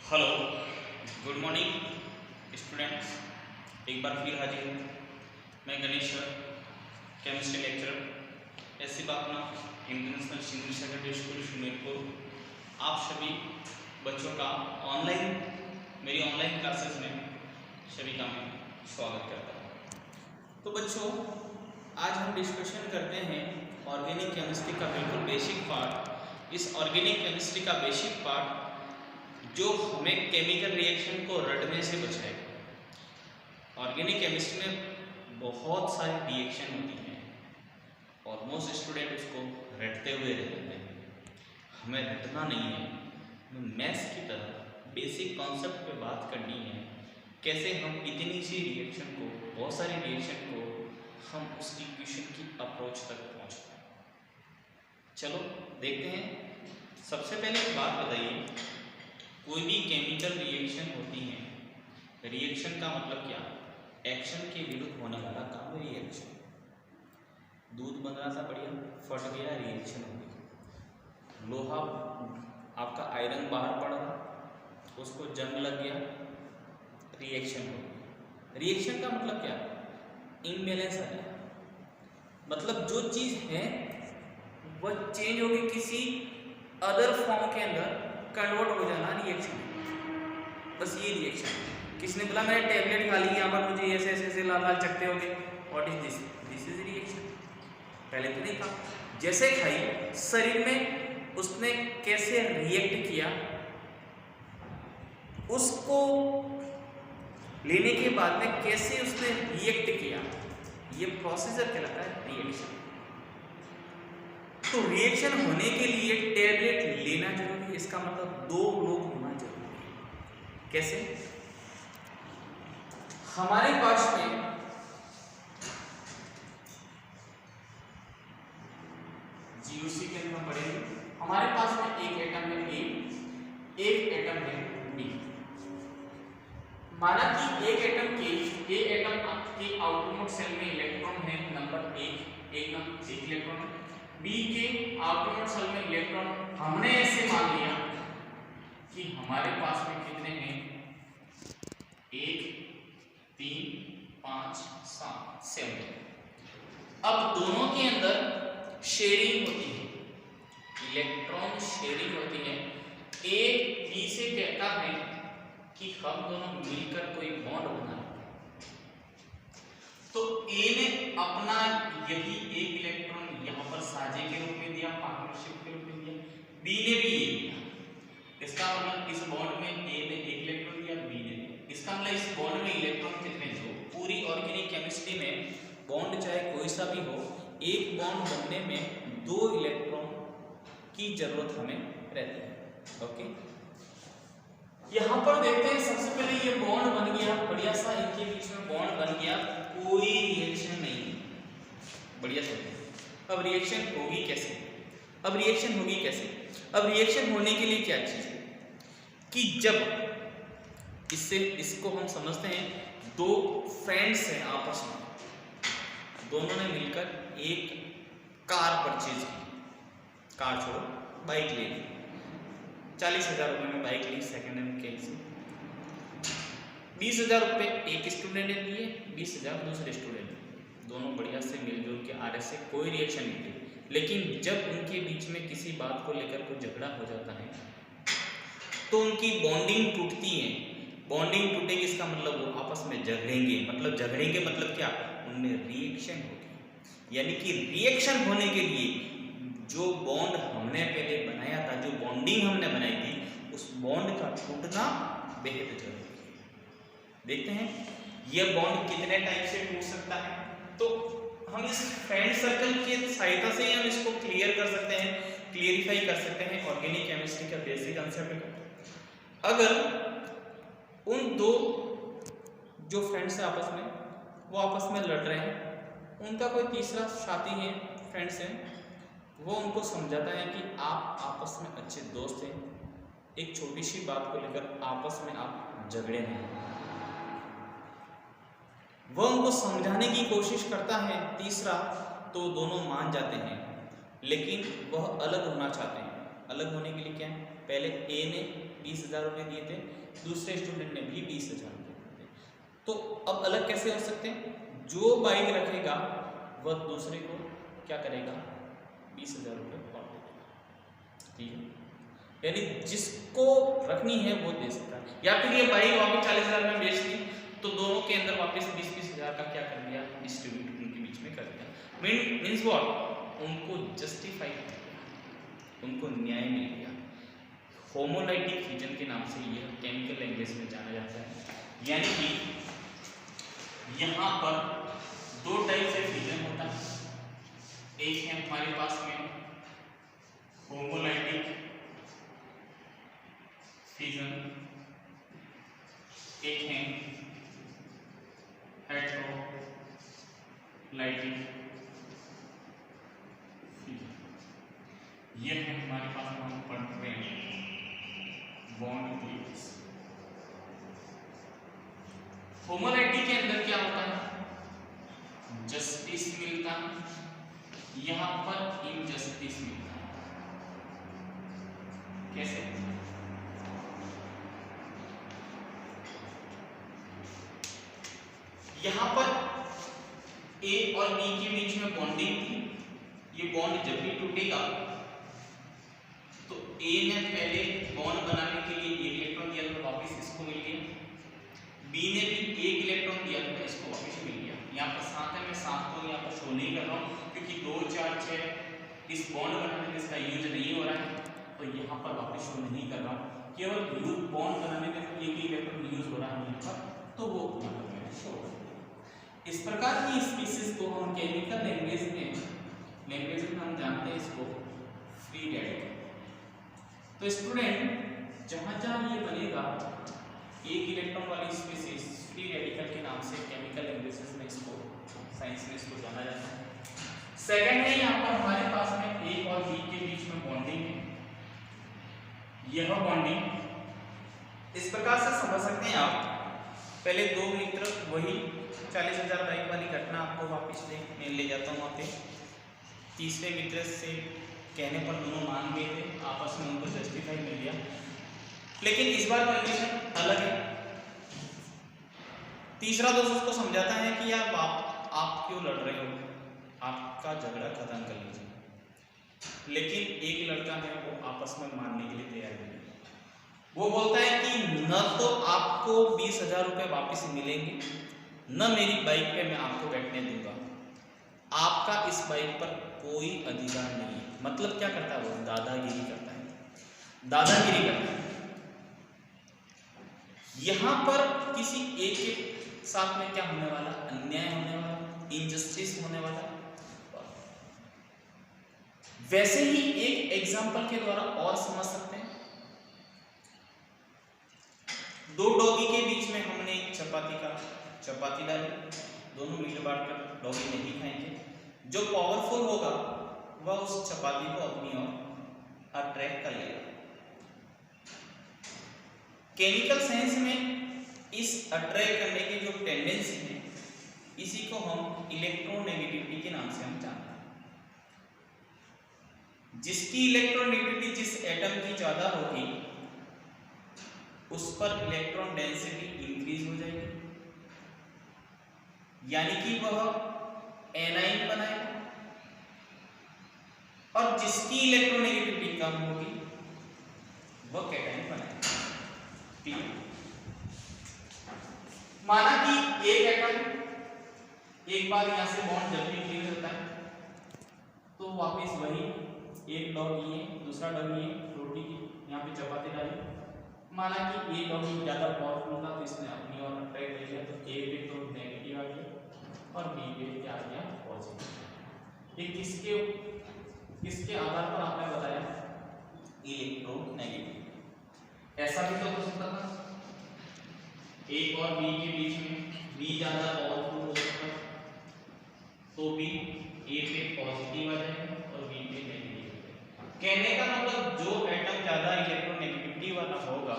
Hello, good morning students. एक बार फिर हाजिर हूँ मैं गणेश सर, केमिस्ट्री लेक्चरर ऐसी Bapna international senior secondary school Sumerpur. आप सभी बच्चों का मेरी ऑनलाइन क्लासेस में सभी का मैं स्वागत करता हूँ। तो बच्चों, आज हम डिस्कशन करते हैं ऑर्गेनिक केमिस्ट्री का बिल्कुल बेसिक पार्ट। इस ऑर्गेनिक केमिस्ट्री का बेसिक पार्ट जो हमें केमिकल रिएक्शन को रटने से बचाएगा। ऑर्गेनिक केमिस्ट्री में बहुत सारी रिएक्शन होती हैं और मोस्ट स्टूडेंट उसको रटते हुए रहते हैं। हमें रटना नहीं है, हमें मैथ्स की तरह बेसिक कॉन्सेप्ट पे बात करनी है। कैसे हम इतनी सी रिएक्शन को, बहुत सारी रिएक्शन को हम उसकी इक्वेशन की अप्रोच तक पहुँचते हैं। चलो देखते हैं। सबसे पहले एक बात बताइए, कोई भी केमिकल रिएक्शन होती है, रिएक्शन का मतलब क्या? एक्शन के विरुद्ध होने वाला काम है रिएक्शन। दूध बन रहा था बढ़िया, फट गया, रिएक्शन हो गई। लोहा, आपका आयरन बाहर पड़ रहा, उसको जंग लग गया, रिएक्शन हो गई। रिएक्शन का मतलब क्या? इम्बैलेंस आ गया, मतलब जो चीज़ है वह चेंज होगी, किसी अदर फॉर्म के अंदर कन्वर्ट हो जाना, रिएक्शन। बस ये रिएक्शन। किसने बोला मैंने टैबलेट खा ली, यहाँ पर मुझे ऐसे ऐसे ऐसे लाल लाल चकते हो गए, what is this? This is reaction. पहले तो नहीं था, जैसे खाई शरीर में उसने कैसे रिएक्ट किया, उसको लेने के बाद में कैसे उसने रिएक्ट किया, ये प्रोसीजर कहलाता है रिएक्शन। तो रिएक्शन होने के लिए टैबलेट लेना जरूरी है, इसका मतलब दो लोग होना जरूरी है। कैसे? हमारे पास में जीओसी के अंदर पढ़ेंगे, हमारे पास में एक एटम है ए, एक एटम है बी। माना कि एक एटम के, ए एटम के आउटरमोस्ट सेल में इलेक्ट्रॉन है नंबर एक इलेक्ट्रॉन है। बी के आउटरमोस्ट सेल में इलेक्ट्रॉन, हमने ऐसे मान लिया कि हमारे पास में कितने हैं? 1 3 5 7 7। अब दोनों के अंदर शेयरिंग होती है, इलेक्ट्रॉन शेयरिंग होती है। ए बी से कहता है कि हम दोनों मिलकर कोई बॉन्ड बना, तो ए ने अपना यही एक इलेक्ट्रॉन यहाँ पर साझे के रूप में दिया, पार्टनरशिप के रूप में दिया। बी ने भी ये दिया, इसका मतलब इस बॉन्ड में ए ने एक इलेक्ट्रॉन दिया, बी ने। इसका मतलब इस बॉन्ड में इलेक्ट्रॉन कितने? दो। पूरी ऑर्गेनिक केमिस्ट्री में बॉन्ड चाहे कोई सा भी हो, एक बॉन्ड बनने में 2 इलेक्ट्रॉन की जरूरत हमें रहती है। ओके, यहाँ पर देखते हैं। सबसे पहले ये बॉन्ड बन गया, बढ़िया सा इनके बीच में बॉन्ड बन गया, कोई रिएक्शन नहीं, बढ़िया सा। अब रिएक्शन होगी कैसे? अब रिएक्शन होने के लिए क्या चीज है कि जब इसको हम समझते हैं, दो फ्रेंड्स हैं आपस में, दोनों ने मिलकर एक कार परचेज की, कार छोड़ो बाइक ले ली, 40,000 रुपये में बाइक ली सेकेंड हैंड कहीं से। 20,000 रुपये एक स्टूडेंट ने दिए, 20,000 दूसरे स्टूडेंट ने, दोनों बढ़िया से मिलजुल के आ रहे से, कोई रिएक्शन नहीं थी। लेकिन जब उनके बीच में किसी बात को लेकर कोई झगड़ा हो जाता है तो उनकी बॉन्डिंग टूटती है। बॉन्डिंग टूटेगी, इसका मतलब वो आपस में झगड़ेंगे, मतलब क्या? उनमें रिएक्शन होगी। यानी कि रिएक्शन होने के लिए जो बॉन्ड हमने पहले बनाया था, जो बॉन्डिंग हमने बनाई थी, उस बॉन्ड का टूटना बेहद जरूरी है। देखते हैं यह बॉन्ड कितने टाइप से टूट सकता है। तो हम इस फ्रेंड सर्कल की सहायता से हम इसको क्लियर कर सकते हैं, क्लियरिफाई कर सकते हैं ऑर्गेनिक केमिस्ट्री का बेसिक कंसेप्ट। अगर उन दो जो फ्रेंड्स हैं आपस में, वो आपस में लड़ रहे हैं, उनका कोई तीसरा साथी है, फ्रेंड्स हैं, वो उनको समझाता है कि आप आपस में अच्छे दोस्त हैं, एक छोटी सी बात को लेकर आपस में आप झगड़े नहीं। वह उनको समझाने की कोशिश करता है तीसरा, तो दोनों मान जाते हैं, लेकिन वह अलग होना चाहते हैं। अलग होने के लिए क्या है? पहले ए ने 20,000 रुपये दिए थे, दूसरे स्टूडेंट ने भी 20,000 रुपये दिए थे। तो अब अलग कैसे हो सकते हैं? जो बाइक रखेगा वह दूसरे को क्या करेगा? 20,000 रुपये और देगा। ठीक है, यानी जिसको रखनी है वो दे सकता है। या फिर ये बाइक वापस 40,000 में बेच दी तो दोनों के अंदर वापस 20,000 का क्या कर दिया? डिस्ट्रीब्यूट उनके बीच में कर दिया। Means what? उनको जस्टिफाई कर दिया, उनको न्याय मिल गया। होमोलाइटिक फ्यूजन के नाम से यह केमिकल लैंग्वेज में जाना जाता है। यानी कि यहाँ पर दो टाइप से फ्यूजन होता है। एक है हमारे पास में होमोलाइटिक फ्यूजन, एक है हेटेरोलाइटिक फ्यूजन। यह है हमारे पास में हम पढ़ रहे हैं बॉन्ड ग्रुप्स। होमोलाइटिक के अंदर क्या होता है? जस्टिस मिलता है, यहां पर इनजस्टिस मिलता है। कैसे? यहां पर ए और बी के बीच में बॉन्डिंग थी। ये बॉन्ड जब भी टूटेगा तो ए ने पहले बॉन्ड बनाने के लिए एक इलेक्ट्रॉन दिया तो वापस इसको मिल गया, बी ने भी एक इलेक्ट्रॉन दिया तो इसको वापस मिल गया। यहाँ पर 7 है, मैं 7 को यहाँ पर शो नहीं कर रहा हूँ क्योंकि 2 4 6 इस बॉन्ड बनाने में इसका यूज नहीं हो रहा है, तो यहाँ पर वापस शो नहीं कर रहा हूँ। केवल यूज बॉन्ड बनाने में एक ही इलेक्ट्रॉन यूज हो रहा है यहाँ पर, तो वो यहाँ पर मैंने शो कर दिया। इस प्रकार की स्पीसीज को हम केमिकल लैंग्वेज में हम जानते हैं इसको फ्री रेडिकल। तो स्टूडेंट जहाँ जहाँ ये बनेगा एक इलेक्ट्रॉन वाली स्पीसीज फ्री रेडिकल के नाम से केमिकल लैंग्वेजेस में इसको साइंस में इसको जाना जाता है। सेकंड है यहाँ पर हमारे पास में ए और बी के बीच में बॉन्डिंग है। यह बॉन्डिंग इस प्रकार से समझ सकते हैं आप। पहले दो मित्र, वही 40,000 बाइक वाली घटना आपको वापस ले जाता हूँ वहाँ पे। तीसरे मित्र से कहने पर दोनों मान गए थे, आपस में उनको जस्टिफाई मिल गया, लेकिन इस बार कंडीशन अलग है। तीसरा दोस्त उसको समझाता है कि यार आप क्यों लड़ रहे हो, आपका झगड़ा खत्म कर लीजिए। लेकिन एक लड़का है वो आपस में मानने के लिए तैयार नहीं है। वो बोलता है कि न तो आपको 20,000 रुपये वापस मिलेंगे, न मेरी बाइक पे मैं आपको बैठने दूंगा, आपका इस बाइक पर कोई अधिकार नहीं है। मतलब क्या करता है वो? दादागिरी करता है, दादागिरी करता है। यहां पर किसी एक के साथ में क्या होने वाला? अन्याय होने वाला, इनजस्टिस होने वाला। वैसे ही एक एग्जांपल के द्वारा और समझ सकते हैं। दो डॉगी के बीच में हमने एक चपाती डाली, दोनों मिल बांट कर डॉगी नहीं खाएंगे। जो पावरफुल होगा वह उस चपाती को अपनी ओर अट्रैक्ट कर लेगा। केमिकल साइंस में इस अट्रैक्ट करने की जो टेंडेंसी है, इसी को हम इलेक्ट्रोनेगेटिविटी के नाम से हम जानते हैं। जिसकी इलेक्ट्रोनेगेटिविटी जिस एटम की ज्यादा होगी उस पर इलेक्ट्रॉन डेंसिटी इंक्रीज हो जाएगी, यानी कि वह एनाइन बनाएगा। और जिसकी इलेक्ट्रोनेगेटिविटी कम होगी वह कैटाइन बनाएगा। ठीक है, माना कि एक एटम एक बार यहां से बॉन्ड जब भी क्लियर होता है तो वापस वही एक डॉग ये, दूसरा डॉग ये, रोटी की यहाँ पे चपाती डाली। माना कि ए डॉग ज्यादा पावरफुल था तो इसने अपनी ओर अट्रैक्ट कर लिया, तो ए पे तो नेगेटिव आ गया और बी पे क्या आ गया? पॉजिटिव। ये किसके आधार पर आपने बताया? इलेक्ट्रोनेगेटिव। ऐसा भी तो हो सकता था ए और बी के बीच में बी ज्यादा पावरफुल हो सकता तो भी ए पे पॉजिटिव आ जाएगा और बी पे नेगेटिव। कहने का मतलब जो एटम ज्यादा इलेक्ट्रोनेगेटिविटी वाला होगा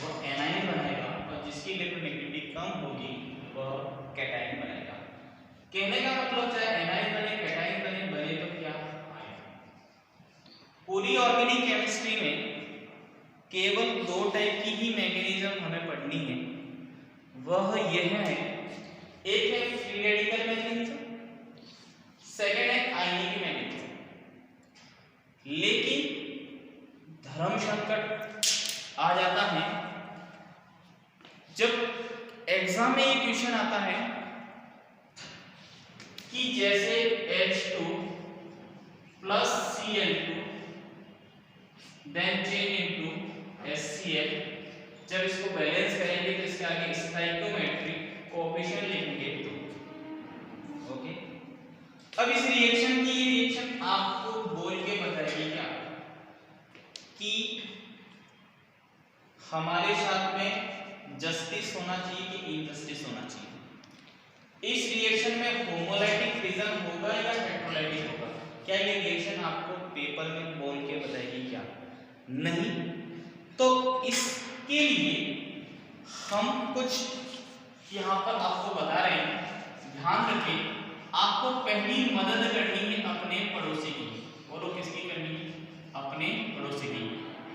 वह एनाइन बनाएगा और जिसकी इलेक्ट्रोनेगेटिविटी कम होगी वह कैटाइन बनाएगा। कहने का मतलब चाहे एनाइन बने कैटाइन बने तो क्या आएगा? पूरी ऑर्गेनिक केमिस्ट्री में केवल 2 टाइप की ही मैकेनिज्म हमें पढ़नी है, वह यह है, एक है फ्री रेडिकल मैकेनिज्म, सेकंड है आयनिक मैकेनिज्म। लेकिन धर्म संकट आ जाता है जब एग्जाम में ये क्वेश्चन आता है कि जैसे H2 plus Cl2 then change into HCl, जब इसको बैलेंस करेंगे तो इसके आगे स्टोइकोमेट्रिक कोएफिशिएंट लिखेंगे तो ओके। अब इस रिएक्शन की रिएक्शन आपको बोल के बताएगी क्या कि हमारे साथ में जस्टिस होना चाहिए कि इनजस्टिस होना चाहिए। इस रिएक्शन में होमोलाइटिक फिजन होगा या हेटेरोलाइटिक होगा? क्या ये रिएक्शन आपको पेपर में बोल के बताएगी क्या? नहीं। तो इसके लिए हम कुछ यहाँ पर आपको बता रहे हैं, ध्यान रखें। आपको पहली मदद करनी है अपने पड़ोसी की। बोलो किसकी करनी है? अपने पड़ोसी की।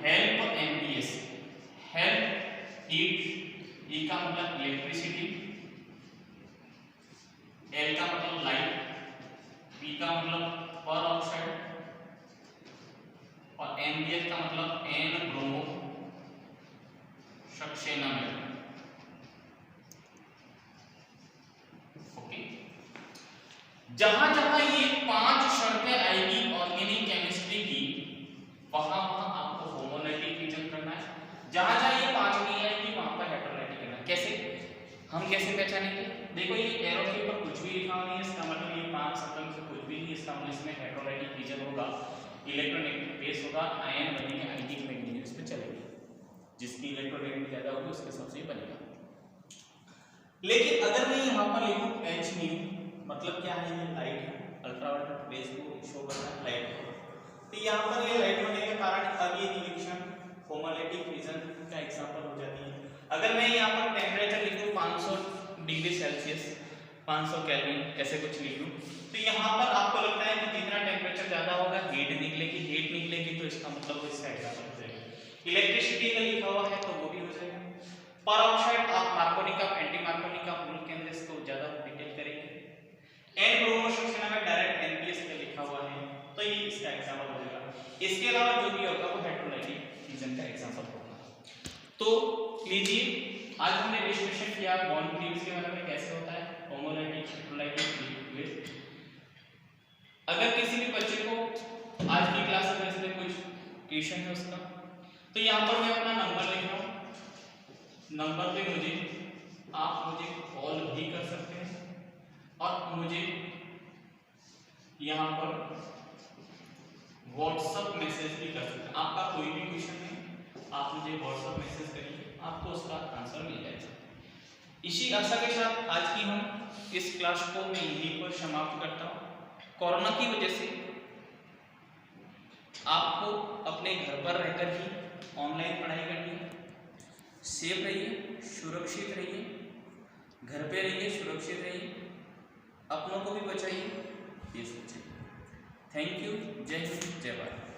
हेल्प एमपीएस, हेल्प हीट, ई का मतलब इलेक्ट्रिसिटी, एल का मतलब लाइट, पी का मतलब पर ऑक्साइड और एमडीएच का मतलब एन ब्रोमो सक्सेनामेट। ओके, जहां जहां ये 5 शर्तें आएगी ऑर्गेनिक केमिस्ट्री की, वहां वहां आपको होमोलाइटिक फिजन करना है। जहां जहां ये 5 नहीं आएगी वहां पर हेटेरोलाइटिक करना है। कैसे? हम कैसे पहचानेंगे? देखो ये एरो के ऊपर कुछ भी लिखा हुआ नहीं है, इसका मतलब ये 5 शब्दों में से कुछ भी नहीं, इसका मतलब इसमें हेटेरोलाइटिक फिजन होगा, इलेक्ट्रोनेगेटिव बेस होगा, आयन बनेंगे, आयनिक मैग्नीशियम इस पे चलेंगे, जिसकी इलेक्ट्रोनेगेटिव ज्यादा होगी उसके हिसाब से बनेगा। लेकिन अगर मैं यहाँ पर लिखूं H न्यू, मतलब क्या है? ये लाइट है, अल्ट्रावायलेट रेज को शो करता है लाइट को, तो यहाँ पर ये लाइट होने के कारण अब ये रिएक्शन होमोलाइटिक फिजन का एग्जांपल हो जाती है। अगर मैं यहाँ पर टेम्परेचर लिखूं 500 डिग्री सेल्सियस, 500 केल्विन, ऐसे कुछ लिख लूं, तो यहाँ पर आपको लगता है कि जितना टेम्परेचर ज्यादा होगा हीट निकलेगी, तो इसका मतलब इसका एग्जांपल हो जाएगा। इलेक्ट्रिसिटी का लिखा हुआ है तो वो भी हो जाएगा। पर ऑक्साइड आप मार्कोनी का, एंटी मार्कोनी का मूल केंद्र, इसको ज्यादा डिटेल करेंगे। एन ब्रोमो सक्सेनामेट डायरेक्ट एनपीएस पे लिखा हुआ है, तो ये इसका एग्जांपल हो जाएगा। इसके अलावा जो भी होगा वो हेटेरोलाइटिक फिजन का एग्जांपल होगा। तो लीजिए, आज हमने डिस्कशन किया बॉन्ड फ्रीज के बारे में, कैसे होता है होमोलाइटिक, हेटेरोलाइटिक। अगर किसी भी बच्चे को आज की क्लास में इसमें कुछ क्वेश्चन है उसका, तो यहाँ पर मैं अपना नंबर लिख रहा हूँ, नंबर पे आप मुझे कॉल भी कर सकते हैं और मुझे यहाँ पर व्हाट्सएप मैसेज भी कर सकते हैं। आपका कोई भी क्वेश्चन है आप मुझे व्हाट्सएप मैसेज करिए, आपको उसका आंसर मिल जाएगा। इसी आशा के साथ आज की हम इस क्लास को मैं यहीं पर समाप्त करता हूँ। कोरोना की वजह से आपको अपने घर पर रहकर ही ऑनलाइन पढ़ाई करनी है। सेफ रहिए, सुरक्षित रहिए, घर पे रहिए, सुरक्षित रहिए, अपनों को भी बचाइए, ये सोचिए। Thank you. जय हिंद, जय भारत।